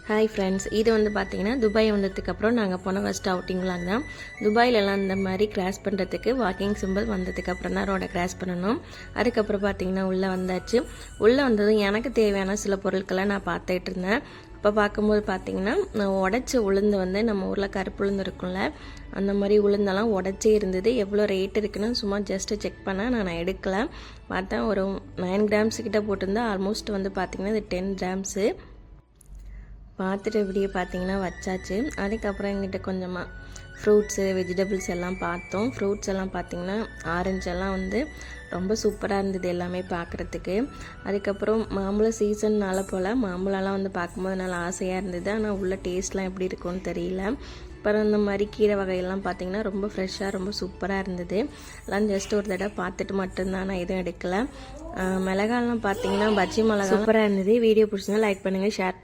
Hi friends, இது வந்து பார்த்தீங்கன்னா துபாய் வந்ததுக்கப்புறம் நாங்கள் போன ஃபஸ்ட் அவுட்டிங்லாம் தான். துபாயிலலாம் இந்த மாதிரி கிராஸ் பண்ணுறதுக்கு வாக்கிங் சிம்பிள் வந்ததுக்கப்புறம் தான் ரோடை கிராஸ் பண்ணணும். அதுக்கப்புறம் பார்த்தீங்கன்னா உள்ளே வந்தாச்சு. உள்ளே வந்ததும் எனக்கு தேவையான சில பொருட்களை நான் பார்த்துட்டு இருந்தேன். அப்போ பார்க்கும்போது பார்த்தீங்கன்னா நான் உடச்ச உளுந்து வந்து நம்ம ஊரில் கருப்பு உளுந்து இருக்கும்ல, அந்த மாதிரி உளுந்தெல்லாம் உடச்சே இருந்தது. எவ்வளோ ரேட் இருக்குன்னு சும்மா ஜஸ்ட்டு செக் பண்ணேன். நான் எடுக்கலை. பார்த்தேன் ஒரு 9 கிராம்ஸ் கிட்ட போட்டிருந்தா. ஆல்மோஸ்ட் வந்து பார்த்திங்கன்னா இது 10 கிராம்ஸு. பார்த்துட்டு இப்படியே பார்த்தீங்கன்னா வச்சாச்சு. அதுக்கப்புறம் எங்கிட்ட கொஞ்சமாக ஃப்ரூட்ஸு வெஜிடபிள்ஸ் எல்லாம் பார்த்தோம். ஃப்ரூட்ஸ் எல்லாம் பார்த்திங்கன்னா ஆரஞ்செல்லாம் வந்து ரொம்ப சூப்பராக இருந்தது எல்லாமே பார்க்குறதுக்கு. அதுக்கப்புறம் மாம்பழம் சீசன்னால் போல் மாம்பழம்லாம் வந்து பார்க்கும்போது நல்லா ஆசையாக இருந்தது. ஆனால் உள்ள டேஸ்ட்லாம் எப்படி இருக்கும்னு தெரியல. அப்புறம் இந்த மாதிரி கீரை வகையெல்லாம் பார்த்திங்கன்னா ரொம்ப ஃப்ரெஷ்ஷாக ரொம்ப சூப்பராக இருந்தது. எல்லாம் ஜஸ்ட் ஒரு தடவை பார்த்துட்டு மட்டும்தான், நான் எதுவும் எடுக்கலை. மிளகாலாம் பார்த்திங்கன்னா பஜ்ஜி மிளகா சூப்பராக இருந்தது. வீடியோ பிடிச்சிருந்தா லைக் பண்ணுங்கள், ஷேர் பண்ணுங்கள்.